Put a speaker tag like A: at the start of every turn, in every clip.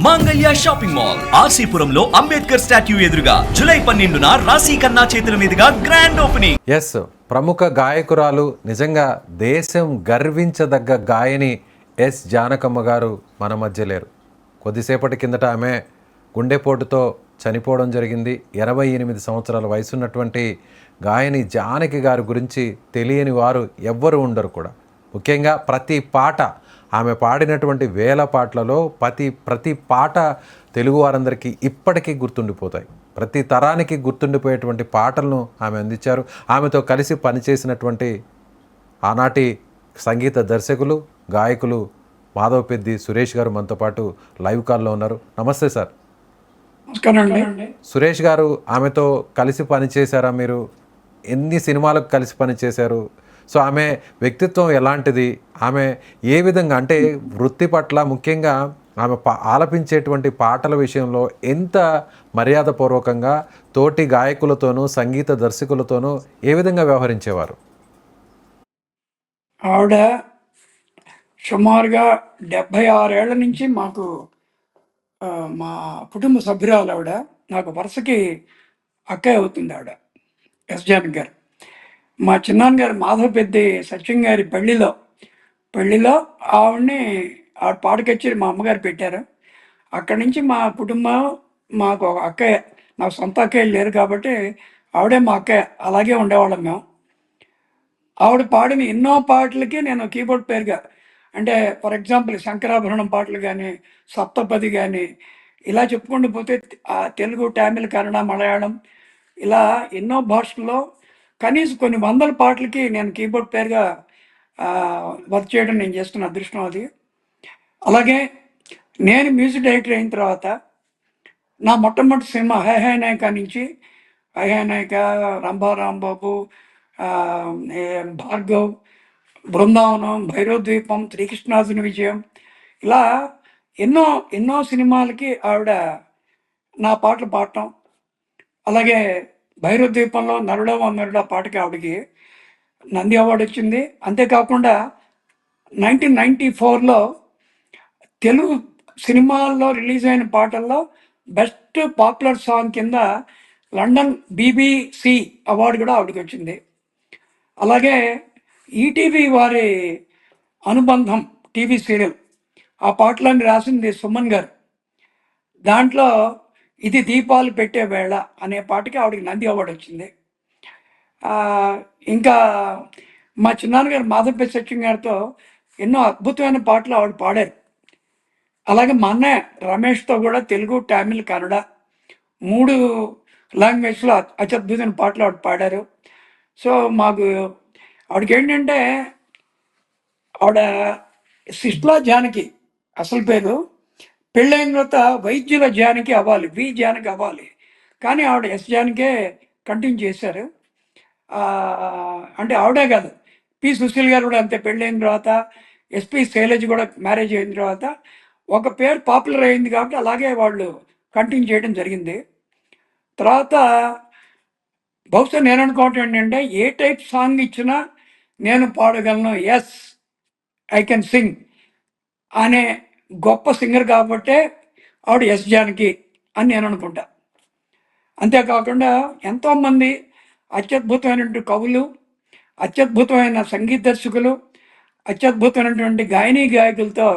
A: మాంగళ్య shopping mall ఆర్సీపురంలో Ambedkar statue ఎదురుగా July 12న రాశి ఖన్నా చేతుల మీదుగా గ్రాండ్ ఓపెనింగ్.
B: ఎస్, ప్రముఖ గాయకురాలు, నిజంగా దేశం గర్వించదగ్గ గాయని ఎస్ జానకమ్మ గారు మన మధ్య లేరు. కొద్దిసేపటి కిందట ఆమె గుండెపోటుతో చనిపోవడం జరిగింది. 28 సంవత్సరాల వయసున్నటువంటి గాయని జానకి గారి గురించి తెలియని వారు ఎవ్వరు ఉండరు కూడా. ముఖ్యంగా ప్రతి పాట, ఆమె పాడినటువంటి వేల పాటలలో ప్రతి పాట తెలుగు వారందరికీ ఇప్పటికీ గుర్తుండిపోతాయి. ప్రతి తరానికి గుర్తుండిపోయేటువంటి పాటలను ఆమె అందించారు. ఆమెతో కలిసి పనిచేసినటువంటి ఆనాటి సంగీత దర్శకులు, గాయకులు మాధవ పెద్ది సురేష్ గారు మనతో పాటు లైవ్ కాల్లో ఉన్నారు. నమస్తే సార్. సురేష్ గారు, ఆమెతో కలిసి పనిచేశారా మీరు? ఎన్ని సినిమాలకు కలిసి పనిచేశారు? సో ఆమె వ్యక్తిత్వం ఎలాంటిది? ఆమె ఏ విధంగా, అంటే వృత్తి పట్ల ముఖ్యంగా ఆమె ఆలపించేటువంటి పాటల విషయంలో ఎంత మర్యాదపూర్వకంగా తోటి గాయకులతోనూ సంగీత దర్శకులతోనూ ఏ విధంగా వ్యవహరించేవారు?
C: ఆవిడ సుమారుగా 76 ఏళ్ల నుంచి మాకు మా కుటుంబ సభ్యురాలు. ఆవిడ నాకు వరుసకి అక్కయ్య అవుతుంది. ఆవిడ ఎస్ జానకి గారు. మా చిన్నాన్నగారు మాధవ పెద్ది సత్యం గారి పెళ్ళిలో ఆవిడని పాట కచేరి మా అమ్మగారు పెట్టారు. అక్కడి నుంచి మా కుటుంబం, మాకు ఒక అక్కయ్య, నాకు సొంత అక్కయ్యలు లేరు కాబట్టి ఆవిడే మా అక్కయ్య, అలాగే ఉండేవాళ్ళం మేము. ఆవిడ పాడిన ఎన్నో పాటలకి నేను కీబోర్డ్ పేరుగా, అంటే ఫర్ ఎగ్జాంపుల్ శంకరాభరణం పాటలు కానీ, సప్తపది కానీ, ఇలా చెప్పుకుంటూ పోతే తెలుగు, తమిళ్, కన్నడ, మలయాళం, ఇలా ఎన్నో భాషల్లో కనీసం కొన్ని వందల పాటలకి నేను కీబోర్డ్ పేరుగా వర్క్ చేయడం నేను చేస్తున్న అదృష్టం అది. అలాగే నేను మ్యూజిక్ డైరెక్టర్ అయిన తర్వాత నా మొట్టమొదటి సినిమా హై హై నాయక నుంచి, హై హై నాయక, రంభా రాంబాబు, భార్గవ్, బృందావనం, భైరవద్వీపం, శ్రీకృష్ణార్జున విజయం, ఇలా ఎన్నో ఎన్నో సినిమాలకి ఆవిడ నా పాటలు పాడటం. అలాగే భైరవద్వీపంలో నరుడో నరుడా పాటకి ఆవిడకి నంది అవార్డు వచ్చింది. అంతేకాకుండా 1994లో తెలుగు సినిమాల్లో రిలీజ్ అయిన పాటల్లో బెస్ట్ పాపులర్ సాంగ్ కింద లండన్ BBC అవార్డు కూడా ఆవిడకి వచ్చింది. అలాగే ఈటీవీ వారి అనుబంధం టీవీ సీరియల్, ఆ పాటలన్నీ రాసింది సుమన్ గారు. దాంట్లో ఇది దీపాలు పెట్టే వేళ అనే పాటకి ఆవిడకి నంది అవార్డు వచ్చింది. ఇంకా మా చిన్నాన్నగారు మాధవ సత్యం గారితో ఎన్నో అద్భుతమైన పాటలు ఆవిడ పాడారు. అలాగే మా అన్నయ్య రమేష్తో కూడా తెలుగు, తమిళ్, కన్నడ 3 లాంగ్వేజ్లో అత్యద్భుతమైన పాటలు ఆవిడ పాడారు. సో మాకు ఆవిడకి ఏంటంటే, ఆవిడ సిస్లా జానకి అసలు పేరు, పెళ్ళైన తర్వాత వైద్యుల జానకి అవ్వాలి, వి జానకి అవ్వాలి, కానీ ఆవిడ ఎస్ జానకే కంటిన్యూ చేశారు. అంటే ఆవిడే కాదు, పి సుశీల్ గారు కూడా అంతే. పెళ్ళైన తర్వాత ఎస్పి శైలజ్ కూడా మ్యారేజ్ అయిన తర్వాత ఒక పేరు పాపులర్ అయింది కాబట్టి అలాగే వాళ్ళు కంటిన్యూ చేయడం జరిగింది. తర్వాత బహుశా నేను అనుకోవటం ఏంటంటే, ఏ టైప్ సాంగ్ ఇచ్చినా నేను పాడగలను, ఎస్ ఐ కెన్ సింగ్ అనే గొప్ప సింగర్ కాబట్టే ఆవిడ ఎస్ జానకి అని నేను అనుకుంటా. అంతేకాకుండా ఎంతోమంది అత్యద్భుతమైనటువంటి కవులు, అత్యద్భుతమైన సంగీత దర్శకులు, అత్యద్భుతమైనటువంటి గాయకులతో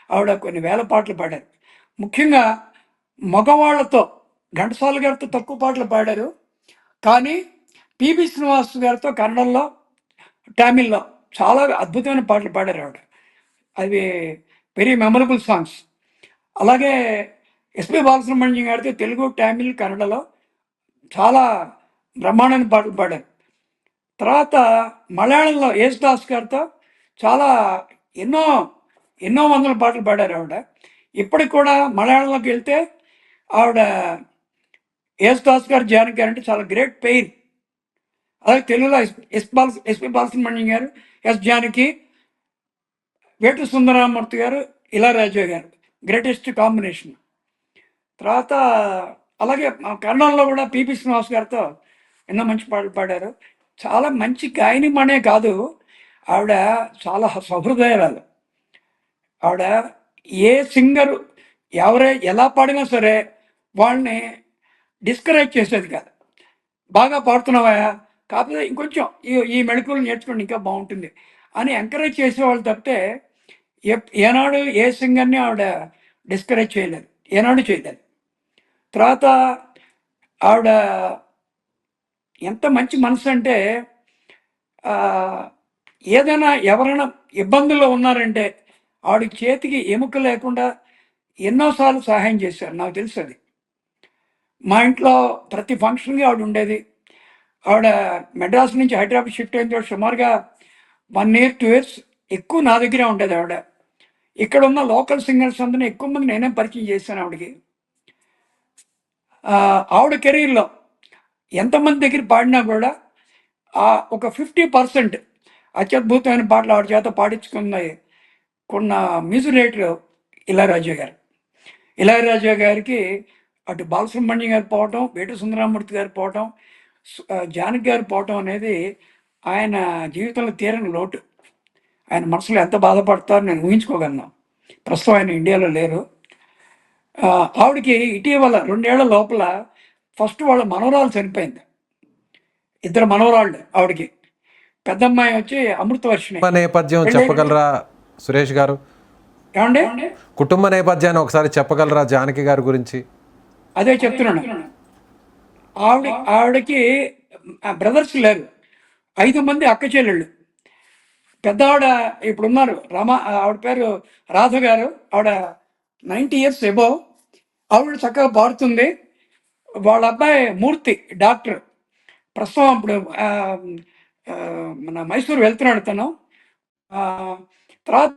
C: ఆవిడ కొన్ని వేల పాటలు పాడారు. ముఖ్యంగా మగవాళ్లతో ఘంటసాల గారితో తక్కువ పాటలు పాడారు, కానీ పిబి శ్రీనివాస్ గారితో కన్నడంలో, తమిళ్లో చాలా అద్భుతమైన పాటలు పాడారు ఆవిడ. అవి వెరీ మెమరబుల్ సాంగ్స్. అలాగే ఎస్పి బాలసుబ్రహ్మణ్యం గారితో తెలుగు, తమిళ్, కన్నడలో చాలా బ్రహ్మాండమైన పాటలు పాడారు. తర్వాత మలయాళంలో యేసుదాస్ గారితో చాలా ఎన్నో ఎన్నో వందల పాటలు పాడారు ఆవిడ. ఇప్పటికి కూడా మలయాళంలోకి వెళ్తే ఆవిడ యేసుదాస్ గారు, జానకి గారు అంటే చాలా గ్రేట్ పెయిన్. అలాగే తెలుగులో ఎస్పి బాలసుబ్రహ్మణ్యం గారు, ఎస్ జానకి, వేటు సుందరరామూర్తి గారు, ఇళయరాజా గారు, గ్రేటెస్ట్ కాంబినేషన్. తర్వాత అలాగే కన్నడంలో కూడా పిబి శ్రీనివాస్ గారితో ఎన్నో మంచి పాటలు పాడారు. చాలా మంచి గాయనిమనే కాదు, ఆవిడ చాలా సహృదయాలు. ఆవిడ ఏ సింగరు ఎలా పాడినా సరే వాళ్ళని డిస్కరేజ్ చేసేది కాదు. బాగా పాడుతున్నావా, కాకపోతే ఇంకొంచెం ఈ మెళకువలు నేర్చుకోండి ఇంకా బాగుంటుంది అని ఎంకరేజ్ చేసేవాళ్ళు తప్పితే ఏనాడు ఏ సింగర్ని ఆవిడ డిస్కరేజ్ చేయలేదు, ఏనాడు చేయలేదు. తర్వాత ఆవిడ ఎంత మంచి మనసు అంటే ఆ, ఏదైనా ఎవరైనా ఇబ్బందుల్లో ఉన్నారంటే ఆవిడ చేతికి ఎముక లేకుండా ఎన్నోసార్లు సహాయం చేశారు. నాకు తెలుసు అది. మా ఇంట్లో ప్రతి ఫంక్షన్కి ఆవిడ ఉండేది. ఆవిడ మెడ్రాస్ నుంచి హైదరాబాద్ షిఫ్ట్ అయిన తర్వాత సుమారుగా 1 year 2 years ఎక్కువ నా దగ్గరే ఉండేది ఆవిడ. ఇక్కడ ఉన్న లోకల్ సింగర్స్ అందరినీ ఎక్కువ మంది నేనే పరిచయం చేశాను ఆవిడకి. ఆవిడ కెరీర్లో ఎంతమంది దగ్గర పాడినా కూడా ఒక 50% అత్యద్భుతమైన పాటలు ఆవిడ చేత పాడించుకున్నాయి కొన్న మ్యూజిక్ డైరెక్టర్ ఇళయరాజా గారు. ఇళయరాజా గారికి అటు బాలసుబ్రహ్మణ్యం గారు పోవటం, వేటు సుందరరామూర్తి గారు పోవటం, జానకి గారు పోవటం అనేది ఆయన జీవితంలో తీరని లోటు. ఆయన మనసులో ఎంత బాధపడతారో నేను ఊహించుకోగలను. ప్రస్తుతం ఆయన ఇండియాలో లేరు. ఆవిడకి ఇటీవల 2 ఏళ్ల లోపల ఫస్ట్ వాళ్ళ మనవరాలు చనిపోయింది. 2 మనవరాళ్ళు ఆవిడకి. పెద్దమ్మాయి వచ్చి అమృతవర్షిణి.
B: కుటుంబ నేపథ్యం చెప్పగలరా సురేష్ గారు?
C: ఏమండి,
B: కుటుంబ నేపథ్యాన్ని ఒకసారి చెప్పగలరా జానకి గారి గురించి?
C: అదే చెప్తున్నాను. ఆవిడకి బ్రదర్స్ లేరు, 5 మంది అక్క చెల్లెళ్ళు. పెద్ద ఆవిడ ఇప్పుడు ఉన్నారు ఆవిడ పేరు రాధ గారు. ఆవిడ 90 years ఎబో. ఆవిడ చక్కగా పాడుతుంది. వాళ్ళ అబ్బాయి మూర్తి డాక్టర్, ప్రస్తుతం ఇప్పుడు మన మైసూరు వెళ్తున్నాడు తను. తర్వాత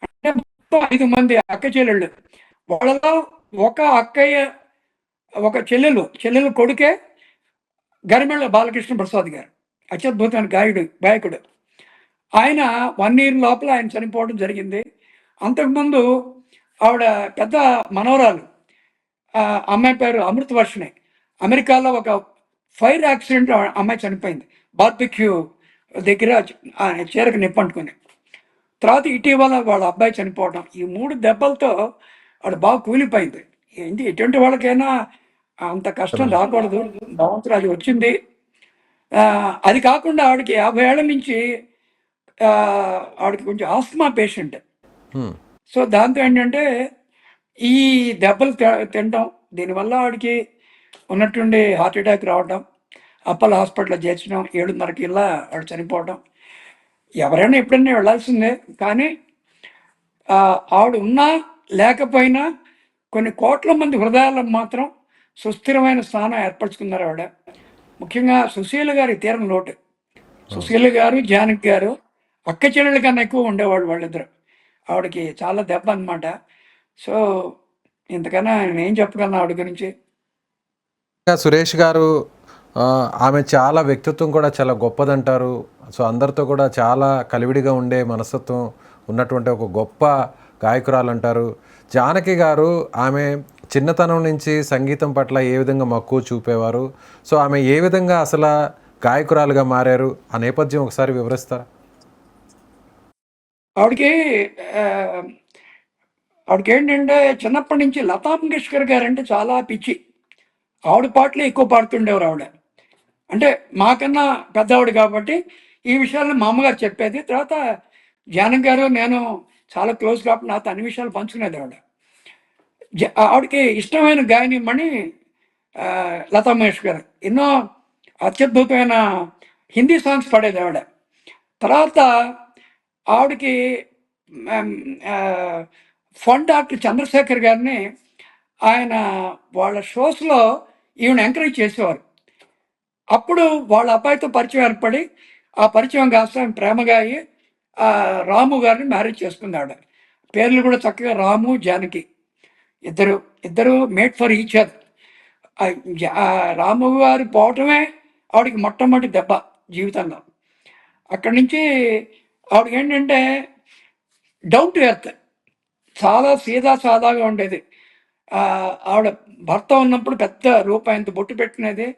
C: అంటే మొత్తం 5 మంది అక్క చెల్లెళ్ళు. వాళ్ళలో ఒక అక్కయ్య, ఒక చెల్లెలు కొడుకే గరిమెళ్ళ బాలకృష్ణ ప్రసాద్ గారు, అత్యద్భుతమైన గాయకుడు. ఆయన 1 year లోపల ఆయన చనిపోవడం జరిగింది. అంతకుముందు ఆవిడ పెద్ద మనవరాలు, అమ్మాయి పేరు అమృతవర్షిణి. అమెరికాలో ఒక ఫైర్ యాక్సిడెంట్ అమ్మాయి చనిపోయింది, బార్బిక్యూ దగ్గర చీరకు నిప్పంటుకుని. తర్వాత ఇటీవల వాళ్ళ అబ్బాయి చనిపోవడం. ఈ 3 దెబ్బలతో ఆవిడ బాగా కూలిపోయింది. ఏంటి, ఎటువంటి వాళ్ళకైనా అంత కష్టం రాకూడదు, భగవంతుడు అది వచ్చింది. అది కాకుండా ఆవిడకి 50 ఏళ్ల నుంచి ఆవిడకి కొంచెం ఆస్మా పేషెంట్. సో దాంతో ఏంటంటే ఈ దెబ్బలు తినడం, దీనివల్ల ఆవిడకి ఉన్నట్టుండి హార్ట్ అటాక్ రావడం, అప్పల్ హాస్పిటల్లో చేర్చడం, 7:30కి ఇలా ఆవిడ చనిపోవడం. ఎవరైనా ఎప్పుడైనా వెళ్ళాల్సిందే. కానీ ఆవిడ ఉన్నా లేకపోయినా కొన్ని కోట్ల మంది హృదయాలకు మాత్రం సుస్థిరమైన స్థానం ఏర్పరచుకున్నారు ఆవిడ. ముఖ్యంగా సుశీల గారి తీరం లోటు. సుశీల గారు, జానకి గారు అక్క చెల్లెల కన్నా ఎక్కువ ఉండేవాళ్ళు వాళ్ళిద్దరు. ఆవిడకి చాలా దెబ్బ అనమాట. సో ఇంతకన్నా నేను ఏం చెప్పగలను ఆవిడ గురించి.
B: సురేష్ గారు, ఆమె చాలా వ్యక్తిత్వం కూడా చాలా గొప్పదంటారు. సో అందరితో కూడా చాలా కలివిడిగా ఉండే మనస్తత్వం ఉన్నటువంటి ఒక గొప్ప గాయకురాలు అంటారు. జానకి గారు ఆమె చిన్నతనం నుంచి సంగీతం పట్ల ఏ విధంగా మక్కువ చూపేవారు, సో ఆమె ఏ విధంగా అసలు గాయకురాలుగా మారారు, ఆ నేపథ్యం ఒకసారి వివరిస్తారా?
C: ఆవిడకి ఏంటంటే చిన్నప్పటి నుంచి లతా మంగేష్కర్ గారు అంటే చాలా పిచ్చి. ఆవిడ పాటలే ఎక్కువ పాడుతుండేవారు ఆవిడ. అంటే మాకన్నా పెద్దవాడు కాబట్టి ఈ విషయాలను మా అమ్మగారు చెప్పేది. తర్వాత జానకి గారు నేను చాలా క్లోజ్ కాబట్టి నాతో అన్ని విషయాలు పంచుకునేది ఆవిడ. ఆవిడకి ఇష్టమైన గాయనిమణి లతా మంగేష్కర్. ఎన్నో అత్యద్భుతమైన హిందీ సాంగ్స్ పాడేది ఆవిడ. తర్వాత ఆవిడకి ఫన్ డాక్టర్ చంద్రశేఖర్ గారిని ఆయన వాళ్ళ షోస్లో ఈవిడ ఎంకరేజ్ చేసేవారు. అప్పుడు వాళ్ళ అబ్బాయితో పరిచయం ఏర్పడి ఆ పరిచయం కాస్త ప్రేమగా అయ్యి రాము గారిని మ్యారేజ్ చేసుకుంది ఆవిడ. పేర్లు కూడా చక్కగా రాము, జానకి. ఇద్దరు మేడ్ ఫర్ ఈచ్ అదర్. రాము గారు పోవటమే ఆవిడకి మొట్టమొదటి దెబ్బ జీవితంలో. అక్కడి నుంచి ఆవిడకి ఏంటంటే డౌన్ టు ఎర్త్, చాలా సాదాగా ఉండేది. ఆవిడ భర్త ఉన్నప్పుడు పెద్ద రూపాయంత బొట్టు పెట్టినది,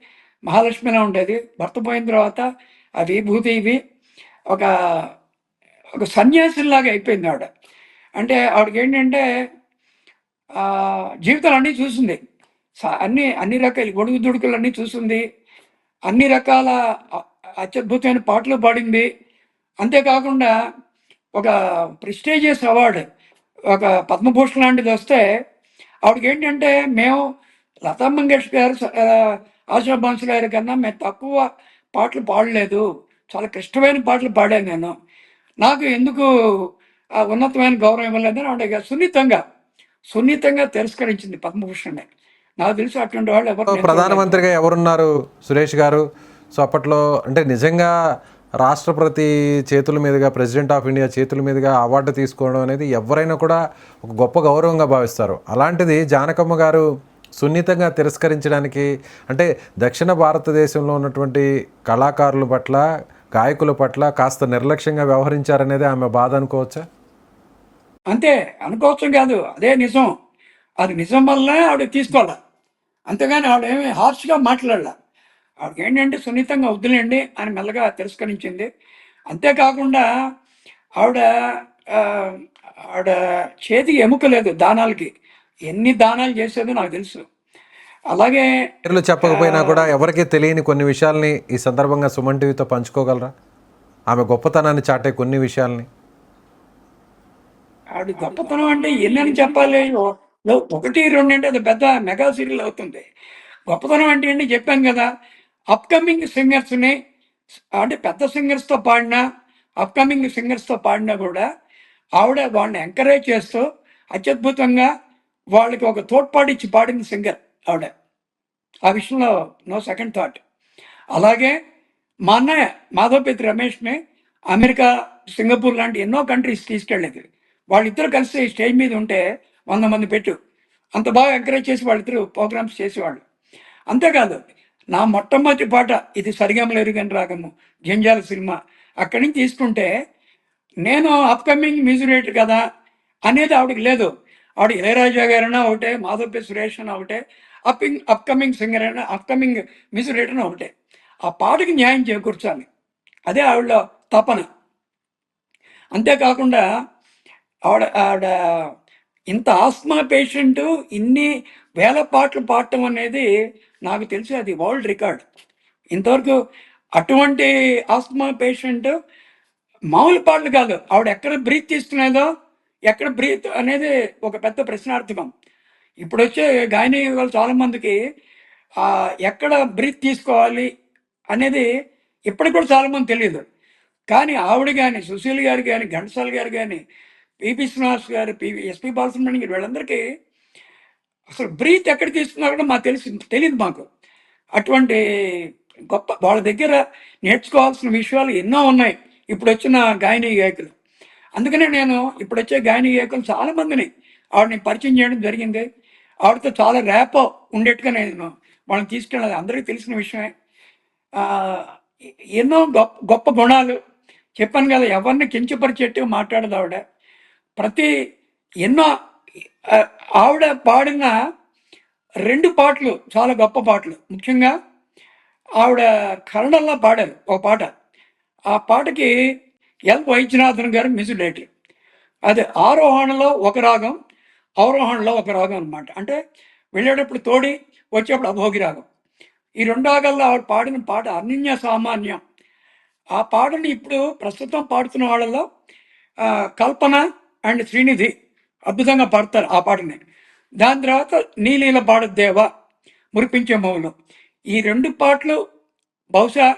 C: మహాలక్ష్మిలా ఉండేది. భర్త పోయిన తర్వాత ఆ విభూతి ఇవి ఒక సన్యాసిలాగా అయిపోయింది ఆవిడ. అంటే ఆవిడకేంటంటే జీవితాలు అన్నీ చూసింది. అన్ని రకాల ఒడుగుదొడుకులన్నీ చూసింది. అన్ని రకాల అ అత్యద్భుతమైన పాటలు పాడింది. అంతేకాకుండా ఒక ప్రెస్టీజియస్ అవార్డ్, ఒక పద్మభూషణ్ లాంటిదొస్తే ఆవిడకేంటంటే మేము లతా మంగేష్కర్ గారు, ఆశా భోంస్లే గారి కన్నా మేము తక్కువ పాటలు పాడలేదు. చాలా క్లిష్టమైన పాటలు పాడాను నేను. నాకు ఎందుకు ఆ ఉన్నతమైన గౌరవం ఇవ్వలేదని ఆవిడ సున్నితంగా తిరస్కరించింది పద్మభూషణ్‌ని. నాకు తెలిసి అటువంటి వాళ్ళు ఎవరు నేను చూడలేదు.
B: ప్రధానమంత్రిగా ఎవరున్నారు సురేష్ గారు? సో అప్పట్లో అంటే నిజంగా రాష్ట్రపతి చేతుల మీదుగా, ప్రెసిడెంట్ ఆఫ్ ఇండియా చేతుల మీదుగా అవార్డు తీసుకోవడం అనేది ఎవరైనా కూడా ఒక గొప్ప గౌరవంగా భావిస్తారు. అలాంటిది జానకమ్మ గారు సున్నితంగా తిరస్కరించడానికి, అంటే దక్షిణ భారతదేశంలో ఉన్నటువంటి కళాకారుల పట్ల, గాయకుల పట్ల కాస్త నిర్లక్ష్యంగా వ్యవహరించారనేది ఆమె బాధ అనుకోవచ్చా?
C: అంతే అనుకోవచ్చు కాదు, అదే నిజం. అది నిజం వల్లనే ఆవిడ తీసుకోవాలి. అంతేగాని ఆవిడేమి హార్ష్గా మాట్లాడలే. ఆవిడకేంటంటే సున్నితంగా వద్దులేండి అని మెల్లగా తిరస్కరించింది. అంతేకాకుండా ఆవిడ ఆ, ఆవిడ చేతికి ఎముక లేదు దానాలకి. ఎన్ని దానాలు చేసేదో నాకు తెలుసు. అలాగే
B: పేర్లు చెప్పకపోయినా కూడా ఎవరికీ తెలియని కొన్ని విషయాల్ని ఈ సందర్భంగా సుమన్ టీవీతో పంచుకోగలరా? ఆమె గొప్పతనాన్ని చాటే కొన్ని విషయాల్ని.
C: ఆవిడ గొప్పతనం అంటే ఎన్నని చెప్పాలి? ఒకటి రెండు అంటే అది పెద్ద మెగా సీరియల్ అవుతుంది. గొప్పతనం అంటే ఏంటి చెప్పాను కదా. అప్కమింగ్ సింగర్స్ని, అంటే పెద్ద సింగర్స్తో పాడినా, అప్కమింగ్ సింగర్స్తో పాడినా కూడా ఆవిడ వాళ్ళని ఎంకరేజ్ చేస్తూ అత్యద్భుతంగా వాళ్ళకి ఒక తోడ్పాటు ఇచ్చి పాడిన సింగర్ ఆవిడ. ఆ విషయంలో నో సెకండ్ థాట్. అలాగే మా అన్నయ్య మాధవపతి రమేష్ని అమెరికా, సింగపూర్ లాంటి ఎన్నో కంట్రీస్ తీసుకెళ్ళేది. వాళ్ళిద్దరు కలిసి స్టేజ్ మీద ఉంటే 100 మంది పెట్టు, అంత బాగా ఎంకరేజ్ చేసి వాళ్ళిద్దరు ప్రోగ్రామ్స్ చేసేవాళ్ళు. అంతేకాదు, నా మొట్టమొదటి పాట ఇది సరిగమలు ఎరుగని రాగము, జంజాల సినిమా, అక్కడి నుంచి తీసుకుంటే నేను అప్కమింగ్ మ్యూజిక్ డైరెక్టర్ కదా అనేది ఆవిడకి లేదు. ఆవిడ ఇళయరాజా గారైనా ఒకటే, మాధవపతి సురేష్ అయినా ఒకటే, అప్కమింగ్ సింగర్ అయినా, అప్కమింగ్ మ్యూజిక్ డైరెక్టర్ అయినా ఒకటే. ఆ పాటకి న్యాయం చేకూర్చాలి, అదే ఆవిడలో తపన. అంతేకాకుండా ఆవిడ ఆవిడ ఇంత ఆస్మా పేషెంట్ ఇన్ని వేల పాటలు పాడటం అనేది నాకు తెలిసి అది వరల్డ్ రికార్డ్. ఇంతవరకు అటువంటి ఆస్మా పేషెంట్ మామూలు పాటలు కాదు, ఆవిడ ఎక్కడ బ్రీత్ తీసుకునేదో, ఎక్కడ బ్రీత్ అనేది ఒక పెద్ద ప్రశ్నార్థకం. ఇప్పుడు వచ్చే గాయని వాళ్ళు చాలామందికి ఎక్కడ బ్రీత్ తీసుకోవాలి అనేది ఇప్పటికి కూడా చాలామంది తెలియదు. కానీ ఆవిడ కానీ, సుశీల్ గారు కానీ, ఘంటసాల గారు కానీ, పిపి శ్రీనివాస్ గారు, ఎస్పి బాలసుబ్రహ్మణ్యం గారు, వీళ్ళందరికీ అసలు బ్రీత్ ఎక్కడ తీసుకున్నా కూడా మాకు తెలియదు మాకు. అటువంటి గొప్ప వాళ్ళ దగ్గర నేర్చుకోవాల్సిన విషయాలు ఎన్నో ఉన్నాయి ఇప్పుడు వచ్చిన గాయని గాయకులు. అందుకనే నేను ఇప్పుడు వచ్చే గాయని గాయకులు చాలామందిని ఆవిడని పరిచయం చేయడం జరిగింది. ఆవిడతో చాలా ర్యాపో ఉండేట్టుగా నేను వాళ్ళని తీసుకెళ్ళాలి, అందరికీ తెలిసిన విషయమే. ఎన్నో గొప్ప గొప్ప గుణాలు. చెప్పాను కదా, ఎవరిని కించపరిచేట్టుగా మాట్లాడదు ఆవిడ. ప్రతి ఎన్నో ఆవిడ పాడిన 2 పాటలు చాలా గొప్ప పాటలు. ముఖ్యంగా ఆవిడ కన్నడలో పాడారు ఒక పాట. ఆ పాటకి ఎల్ వైద్యనాథన్ గారు మ్యూజిక్ డైరెక్టర్. అది ఆరోహణలో ఒక రాగం, అవరోహణలో ఒక రాగం అనమాట. అంటే వెళ్ళేటప్పుడు తోడి, వచ్చేప్పుడు అభోగి రాగం. ఈ 2 రాగాల్లో ఆవిడ పాడిన పాట అనన్య సామాన్యం. ఆ పాటని ఇప్పుడు ప్రస్తుతం పాడుతున్న వాళ్ళలో కల్పన అండ్ శ్రీనిధి అద్భుతంగా పాడతారు ఆ పాటని. దాని తర్వాత నీలీల పాడదేవా, మురిపించే మౌలు. ఈ 2 పాటలు బహుశా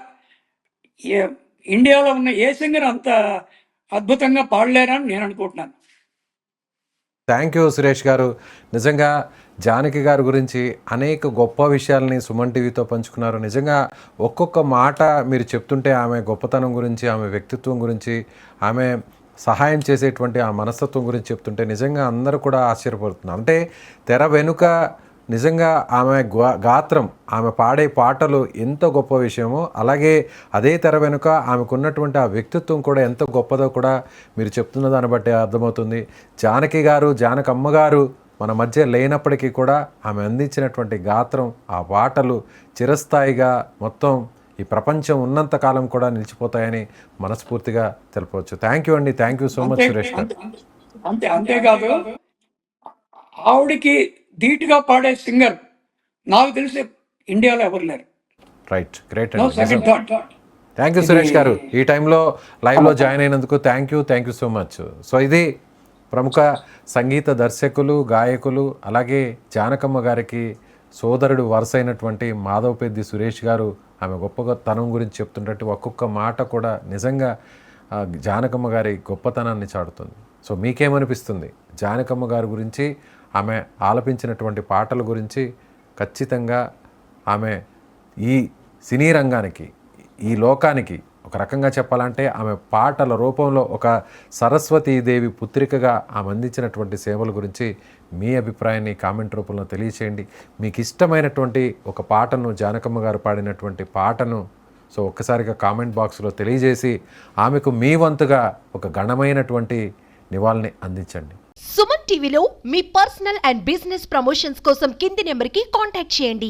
C: ఇండియాలో ఉన్న ఏ సింగర్ అంత అద్భుతంగా పాడలేరని నేను అనుకుంటున్నాను.
B: థ్యాంక్ యూ సురేష్ గారు. నిజంగా జానకి గారి గురించి అనేక గొప్ప విషయాల్ని సుమన్ టీవీతో పంచుకున్నారు. నిజంగా ఒక్కొక్క మాట మీరు చెప్తుంటే ఆమె గొప్పతనం గురించి, ఆమె వ్యక్తిత్వం గురించి, ఆమె సహాయం చేసేటువంటి ఆ మనస్తత్వం గురించి చెప్తుంటే నిజంగా అందరూ కూడా ఆశ్చర్యపడుతున్నారు. అంటే తెర వెనుక నిజంగా ఆమె గాత్రం, ఆమె పాడే పాటలు ఎంత గొప్ప విషయమో, అలాగే అదే తెర వెనుక ఆమెకున్నటువంటి ఆ వ్యక్తిత్వం కూడా ఎంత గొప్పదో కూడా మీరు చెప్తున్న దాన్ని బట్టి అర్థమవుతుంది. జానకి గారు, జానకమ్మ గారు మన మధ్య లేనప్పటికీ కూడా ఆమె అందించినటువంటి గాత్రం, ఆ పాటలు చిరస్థాయిగా మొత్తం ఈ ప్రపంచం ఉన్నంత కాలం కూడా నిలిచిపోతాయని మనస్ఫూర్తిగా తెలపవచ్చు. థ్యాంక్ యూ అండి. Thank you so much Suresh గారు.
C: అంతేకాదు ఆవిడకి ధీటుగా పాడే సింగర్ నాకు తెలిసి ఇండియాలో ఎవరు లేరు.
B: రైట్, గ్రేట్
C: నో
B: అండి.
C: Second thought.
B: Thank you Suresh గారు, ఈ టైంలో లైవ్లో జాయిన్ అయినందుకు thank you so much. So ఇది ప్రముఖ సంగీత దర్శకులు, గాయకులు, అలాగే జానకమ్మ గారికి సోదరుడు వరుస అయినటువంటి మాధవపెద్ది సురేష్ గారు ఆమె గొప్పతనం గురించి చెప్తుంటే ఒక్కొక్క మాట కూడా నిజంగా జానకమ్మ గారి గొప్పతనాన్ని చాటుతుంది. సో మీకేమనిపిస్తుంది జానకమ్మ గారి గురించి, ఆమె ఆలపించినటువంటి పాటల గురించి? ఖచ్చితంగా ఆమె ఈ సినీ రంగానికి, ఈ లోకానికి ఒక రకంగా చెప్పాలంటే ఆమె పాటల రూపంలో ఒక సరస్వతీదేవి పుత్రికగా ఆమె అందించినటువంటి సేవల గురించి మీ అభిప్రాయాన్ని కామెంట్ రూపంలో తెలియచేయండి. మీకు ఇష్టమైనటువంటి ఒక పాటను, జానకమ్మ గారు పాడినటువంటి పాటను సో ఒక్కసారిగా కామెంట్ బాక్స్లో తెలియజేసి ఆమెకు మీ వంతుగా ఒక ఘనమైనటువంటి నివాళిని అందించండి.
D: సుమన్ టీవీలో మీ పర్సనల్ అండ్ బిజినెస్ ప్రమోషన్స్ కోసం కింది నెంబర్కి కాంటాక్ట్ చేయండి.